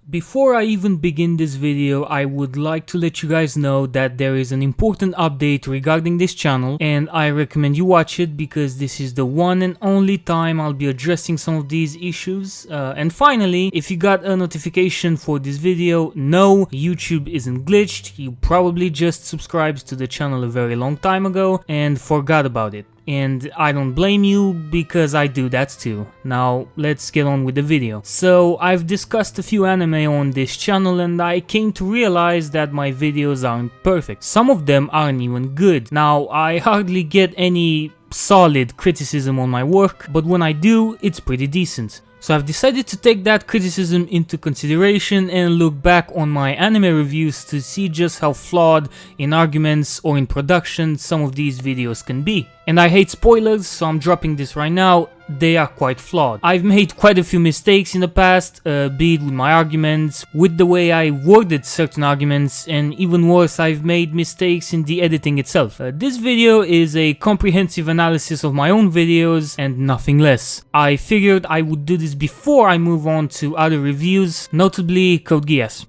Before I even begin this video, I would like to let you guys know that there is an important update regarding this channel and I recommend you watch it because this is the one and only time I'll be addressing some of these issues. And finally, if you got a notification for this video, no, YouTube isn't glitched. You probably just subscribed to the channel a very long time ago and forgot about it. And I don't blame you because I do that too. Now let's get on with the video. So I've discussed a few anime on this channel and I came to realize that my videos aren't perfect. Some of them aren't even good. Now I hardly get any solid criticism on my work, but when I do, it's pretty decent. So I've decided to take that criticism into consideration and look back on my anime reviews to see just how flawed in arguments or in production some of these videos can be. And I hate spoilers, so I'm dropping this right now. They are quite flawed. I've made quite a few mistakes in the past, be it with my arguments, with the way I worded certain arguments, and even worse, I've made mistakes in the editing itself. This video is a comprehensive analysis of my own videos and nothing less. I figured I would do this before I move on to other reviews, notably Code Geass.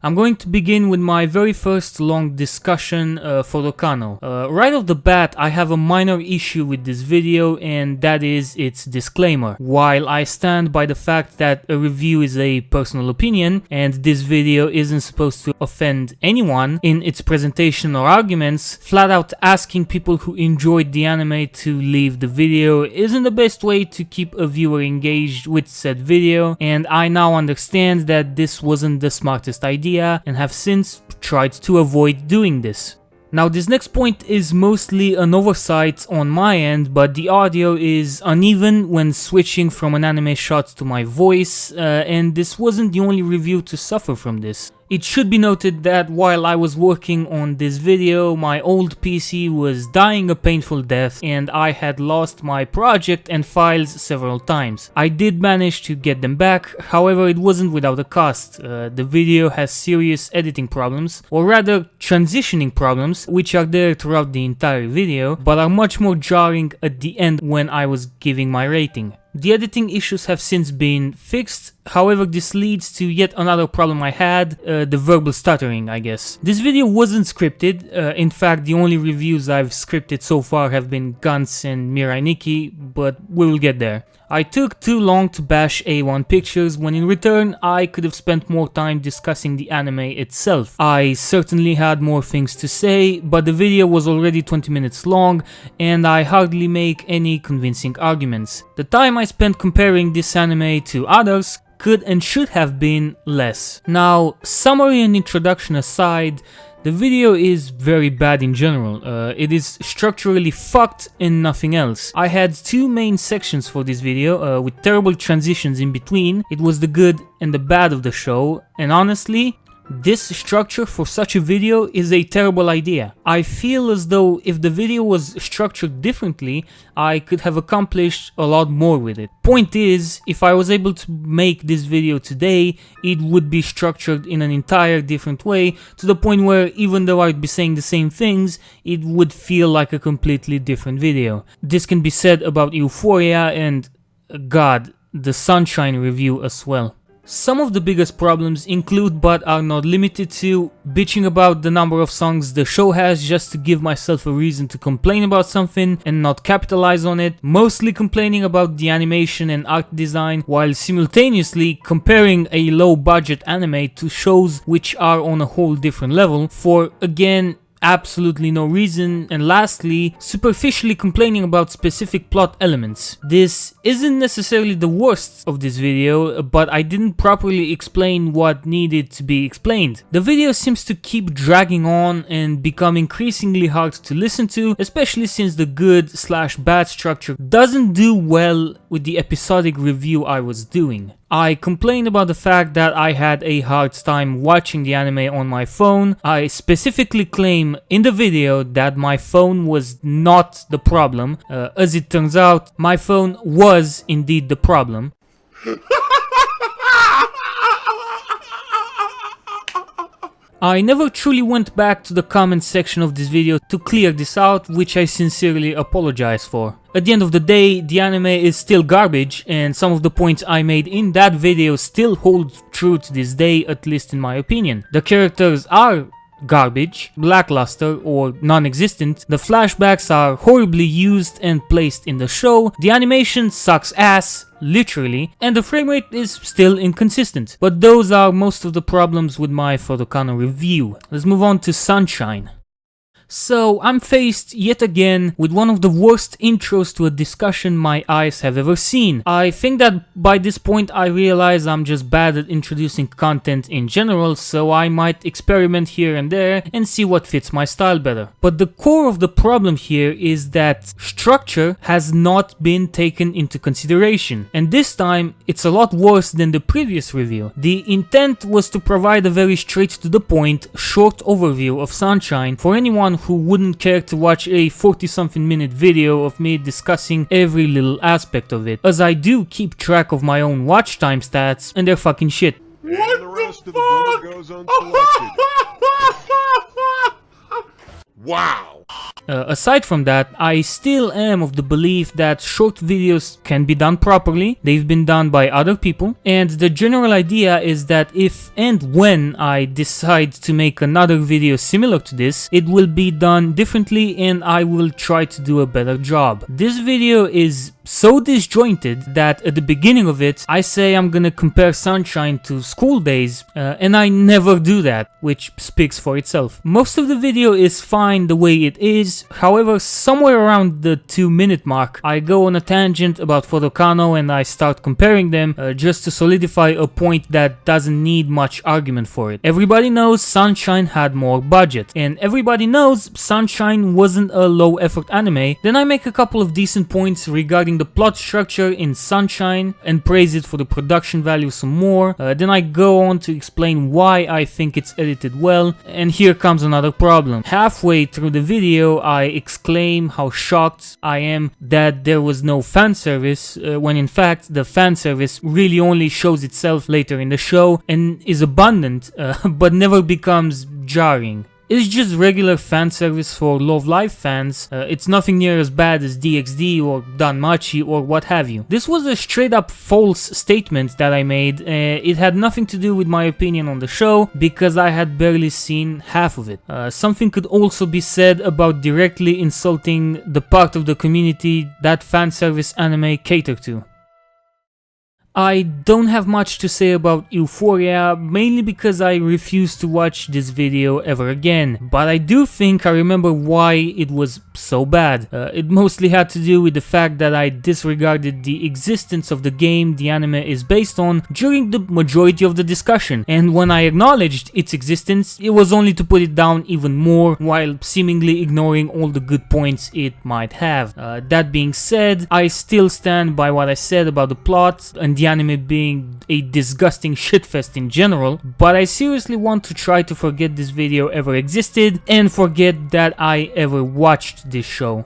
I'm going to begin with my very first long discussion for Dokkan. Right off the bat, I have a minor issue with this video and that is its disclaimer. While I stand by the fact that a review is a personal opinion and this video isn't supposed to offend anyone in its presentation or arguments, flat out asking people who enjoyed the anime to leave the video isn't the best way to keep a viewer engaged with said video, and I now understand that this wasn't the smartest idea and have since tried to avoid doing this. Now this next point is mostly an oversight on my end, but the audio is uneven when switching from an anime shot to my voice, and this wasn't the only review to suffer from this. It should be noted that while I was working on this video, my old PC was dying a painful death and I had lost my project and files several times. I did manage to get them back, however it wasn't without a cost. The video has serious editing problems, or rather transitioning problems, which are there throughout the entire video, but are much more jarring at the end when I was giving my rating. The editing issues have since been fixed, however this leads to yet another problem I had, the verbal stuttering, I guess. This video wasn't scripted, in fact the only reviews I've scripted so far have been Gantz and Mirai Nikki, but we will get there. I took too long to bash A1 Pictures when in return I could have spent more time discussing the anime itself. I certainly had more things to say, but the video was already 20 minutes long and I hardly make any convincing arguments. The time I spent comparing this anime to others could and should have been less. Now, summary and introduction aside, the video is very bad in general. It is structurally fucked and nothing else. I had two main sections for this video with terrible transitions in between. It was the good and the bad of the show, and honestly, this structure for such a video is a terrible idea. I feel as though if the video was structured differently, I could have accomplished a lot more with it. Point is, if I was able to make this video today, it would be structured in an entire different way, to the point where even though I'd be saying the same things, it would feel like a completely different video. This can be said about Euphoria and, God, the Sunshine review as well. Some of the biggest problems include, but are not limited to, bitching about the number of songs the show has just to give myself a reason to complain about something and not capitalize on it, mostly complaining about the animation and art design while simultaneously comparing a low budget anime to shows which are on a whole different level for, again, absolutely no reason, and lastly, superficially complaining about specific plot elements. This isn't necessarily the worst of this video, but I didn't properly explain what needed to be explained. The video seems to keep dragging on and become increasingly hard to listen to, especially since the good/bad structure doesn't do well with the episodic review I was doing. I complained about the fact that I had a hard time watching the anime on my phone. I specifically claim in the video that my phone was not the problem. As it turns out, my phone was indeed the problem. I never truly went back to the comment section of this video to clear this out, which I sincerely apologize for. At the end of the day, the anime is still garbage, and some of the points I made in that video still hold true true to this day, at least in my opinion. The characters are garbage, lackluster or non-existent, the flashbacks are horribly used and placed in the show, the animation sucks ass, literally, and the frame rate is still inconsistent. But those are most of the problems with my Photokano review. Let's move on to Sunshine. So I'm faced yet again with one of the worst intros to a discussion my eyes have ever seen. I think that by this point I realize I'm just bad at introducing content in general, so I might experiment here and there and see what fits my style better. But the core of the problem here is that structure has not been taken into consideration, and this time it's a lot worse than the previous review. The intent was to provide a very straight to the point, short overview of Sunshine for anyone who wouldn't care to watch a 40-something minute video of me discussing every little aspect of it, as I do keep track of my own watch time stats and they're fucking shit. And the rest of the board goes unselected. Wow! Aside from that, I still am of the belief that short videos can be done properly, they've been done by other people, and the general idea is that if and when I decide to make another video similar to this, it will be done differently and I will try to do a better job. This video is so disjointed that at the beginning of it I say I'm gonna compare Sunshine to school days, and I never do that, which speaks for itself. Most of the video is fine the way it is, however somewhere around the 2-minute mark I go on a tangent about Photokano and I start comparing them just to solidify a point that doesn't need much argument for it. Everybody knows Sunshine had more budget, and everybody knows Sunshine wasn't a low effort anime. Then I make a couple of decent points regarding the plot structure in Sunshine and praise it for the production value some more. Then I go on to explain why I think it's edited well, and here comes another problem. Halfway through the video I exclaim how shocked I am that there was no fan service, when in fact the fan service really only shows itself later in the show and is abundant, but never becomes jarring. It's just regular fan service for Love Live fans. It's nothing near as bad as DxD or Danmachi or what have you. This was a straight up false statement that I made. It had nothing to do with my opinion on the show because I had barely seen half of it. Something could also be said about directly insulting the part of the community that fan service anime cater to. I don't have much to say about Euphoria, mainly because I refuse to watch this video ever again, but I do think I remember why it was so bad. It mostly had to do with the fact that I disregarded the existence of the game the anime is based on during the majority of the discussion, and when I acknowledged its existence, it was only to put it down even more while seemingly ignoring all the good points it might have. That being said, I still stand by what I said about the plot and the anime being a disgusting shitfest in general, but I seriously want to try to forget this video ever existed and forget that I ever watched this show.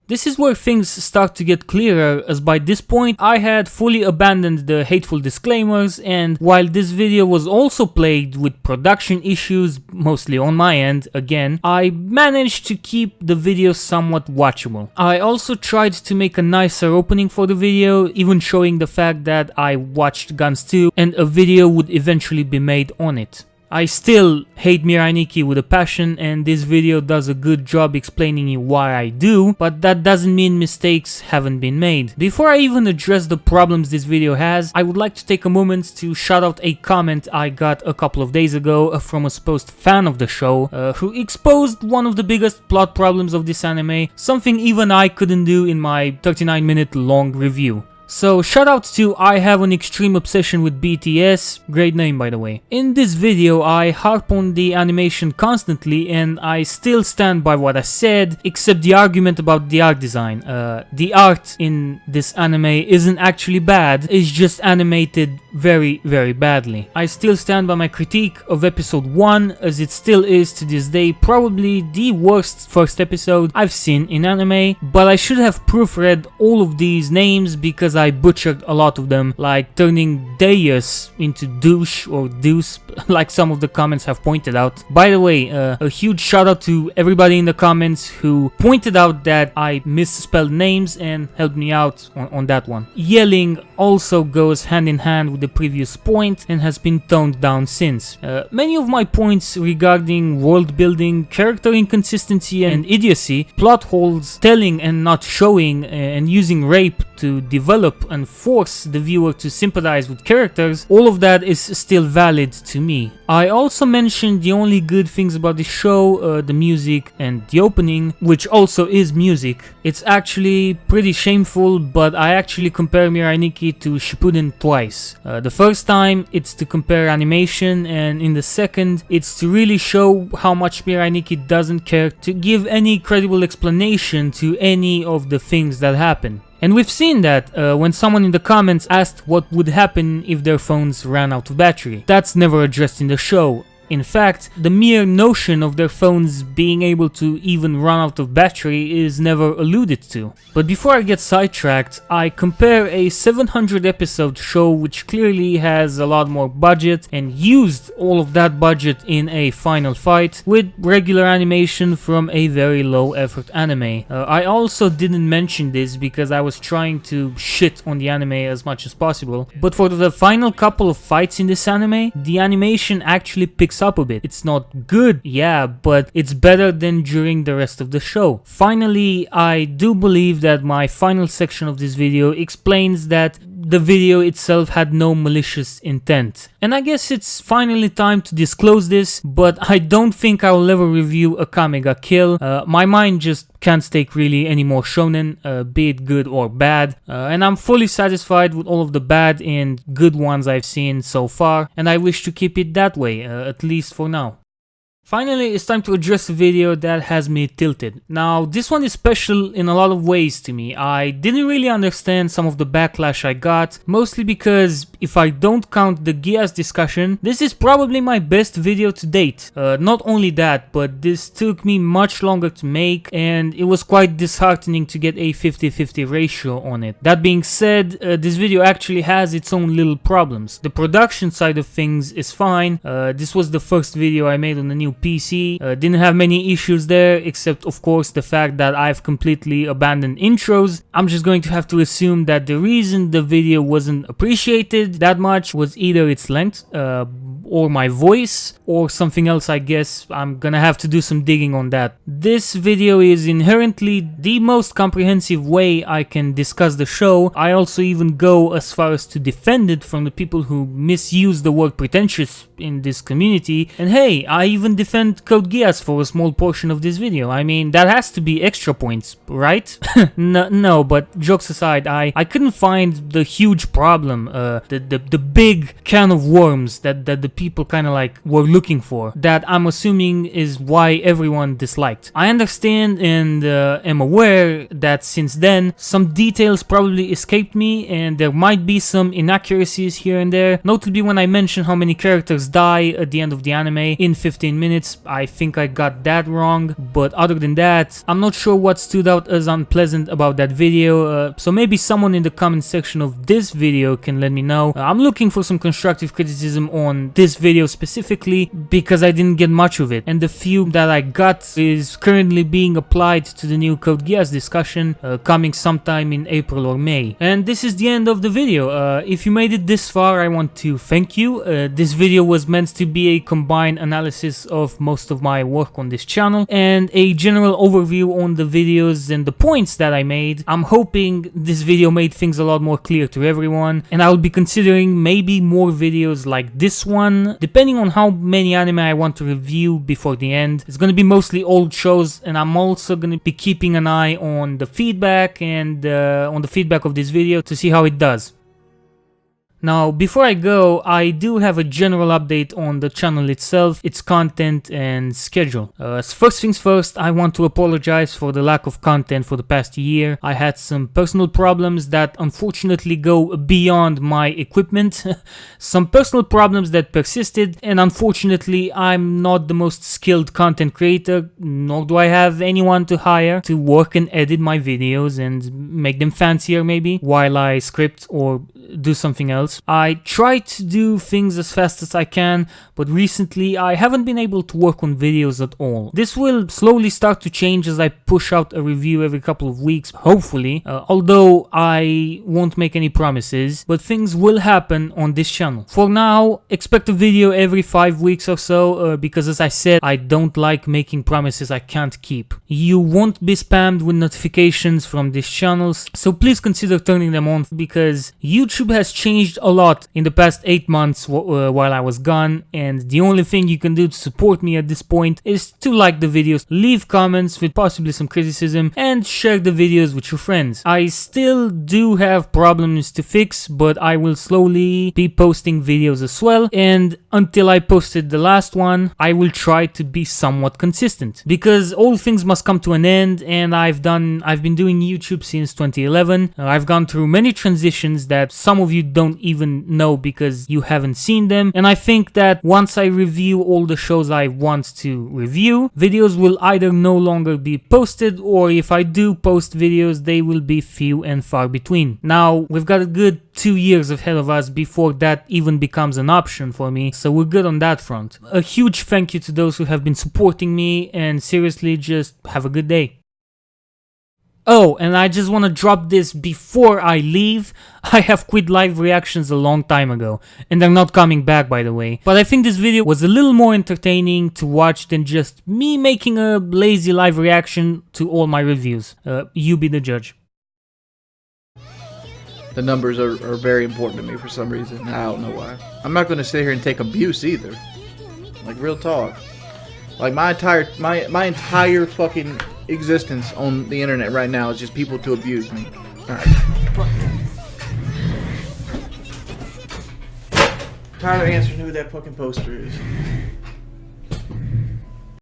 This is where things start to get clearer, as by this point I had fully abandoned the hateful disclaimers, and while this video was also plagued with production issues, mostly on my end again, I managed to keep the video somewhat watchable. I also tried to make a nicer opening for the video, even showing the fact that I watched Guns 2 and a video would eventually be made on it. I still hate Mirai Nikki with a passion, and this video does a good job explaining you why I do, but that doesn't mean mistakes haven't been made. Before I even address the problems this video has, I would like to take a moment to shout out a comment I got a couple of days ago from a supposed fan of the show, who exposed one of the biggest plot problems of this anime, something even I couldn't do in my 39-minute long review. So shout out to I have an extreme obsession with BTS, great name by the way. In this video I harp on the animation constantly and I still stand by what I said, except the argument about the art design. The art in this anime isn't actually bad, it's just animated very badly. I still stand by my critique of episode 1, as it still is to this day probably the worst first episode I've seen in anime, but I should have proofread all of these names because I butchered a lot of them, like turning Deus into douche or deuce, like some of the comments have pointed out. By the way, a huge shout out to everybody in the comments who pointed out that I misspelled names and helped me out on that one. Yelling also goes hand in hand with the previous point and has been toned down since. Many of my points regarding world building, character inconsistency and idiocy, plot holes, telling and not showing, and using rape to develop and force the viewer to sympathize with characters, all of that is still valid to me. I also mentioned the only good things about the show, the music and the opening, which also is music. It's actually pretty shameful, but I actually compare Mirai Nikki to Shippuden twice. The first time it's to compare animation, and in the second it's to really show how much Mirai Nikki doesn't care to give any credible explanation to any of the things that happen. And we've seen that when someone in the comments asked what would happen if their phones ran out of battery. That's never addressed in the show. In fact, the mere notion of their phones being able to even run out of battery is never alluded to. But before I get sidetracked, I compare a 700 episode show which clearly has a lot more budget and used all of that budget in a final fight with regular animation from a very low effort anime. I also didn't mention this because I was trying to shit on the anime as much as possible, but for the final couple of fights in this anime, the animation actually picks up a bit. It's not good, yeah, but it's better than during the rest of the show. Finally, I do believe that my final section of this video explains that the video itself had no malicious intent. And I guess it's finally time to disclose this, but I don't think I will ever review Akame ga Kill. My mind just can't take really any more shonen, be it good or bad, and I'm fully satisfied with all of the bad and good ones I've seen so far, and I wish to keep it that way, at least for now. Finally, it's time to address a video that has me tilted. Now, this one is special in a lot of ways to me. I didn't really understand some of the backlash I got, mostly because if I don't count the Geass discussion, this is probably my best video to date. Not only that, but this took me much longer to make, and it was quite disheartening to get a 50-50 ratio on it. That being said, this video actually has its own little problems. The production side of things is fine. This was the first video I made on the new PC, didn't have many issues there, except of course the fact that I've completely abandoned intros. I'm just going to have to assume that the reason the video wasn't appreciated that much was either its length, or my voice, or something else. I guess I'm gonna have to do some digging on that. This video is inherently the most comprehensive way I can discuss the show. I also even go as far as to defend it from the people who misuse the word pretentious in this community, and hey, I even defend Code Geass for a small portion of this video. I mean, that has to be extra points, right? No, but jokes aside, I couldn't find the huge problem, the big can of worms that the people kind of like were looking for, that I'm assuming is why everyone disliked. I understand and am aware that since then some details probably escaped me and there might be some inaccuracies here and there, notably when I mentioned how many characters die at the end of the anime in 15 minutes. I think I got that wrong, but other than that, I'm not sure what stood out as unpleasant about that video, so maybe someone in the comment section of this video can let me know. I'm looking for some constructive criticism on this video specifically because I didn't get much of it, and the few that I got is currently being applied to the new Code Geass discussion, coming sometime in April or May. And this is the end of the video. If you made it this far, I want to thank you. This video was meant to be a combined analysis of most of my work on this channel and a general overview on the videos and the points that I made. I'm hoping this video made things a lot more clear to everyone, and I will be considering maybe more videos like this one, depending on how many anime I want to review before the end. It's going to be mostly old shows, and I'm also going to be keeping an eye on the feedback and on the feedback of this video to see how it does. Now, before I go, I do have a general update on the channel itself, its content and schedule. First things first, I want to apologize for the lack of content for the past year. I had some personal problems that unfortunately go beyond my equipment, some personal problems that persisted, and unfortunately I'm not the most skilled content creator, nor do I have anyone to hire to work and edit my videos and make them fancier maybe, while I script or do something else. I try to do things as fast as I can, but recently I haven't been able to work on videos at all. This will slowly start to change as I push out a review every couple of weeks, hopefully, although I won't make any promises, but things will happen on this channel. For now, expect a video every 5 weeks or so, because as I said, I don't like making promises I can't keep. You won't be spammed with notifications from these channels, so please consider turning them on, because YouTube has changed a lot in the past 8 months while I was gone, and the only thing you can do to support me at this point is to like the videos, leave comments with possibly some criticism, and share the videos with your friends. I still do have problems to fix, but I will slowly be posting videos as well, and until I posted the last one, I will try to be somewhat consistent, because all things must come to an end, and I've been doing YouTube since 2011. I've gone through many transitions that some of you don't even know because you haven't seen them, and I think that once I review all the shows I want to review, videos will either no longer be posted, or if I do post videos, they will be few and far between. Now, we've got a good 2 years ahead of us before that even becomes an option for me, so we're good on that front. A huge thank you to those who have been supporting me, and seriously, just have a good day. Oh, and I just want to drop this before I leave. I have quit live reactions a long time ago, and they're not coming back, by the way. But I think this video was a little more entertaining to watch than just me making a lazy live reaction to all my reviews. You be the judge. The numbers are very important to me for some reason. I don't know why. I'm not going to sit here and take abuse either. Like, real talk. Like, my entire fucking existence on the internet right now is just people to abuse me. Alright. Tired of answering who that fucking poster is.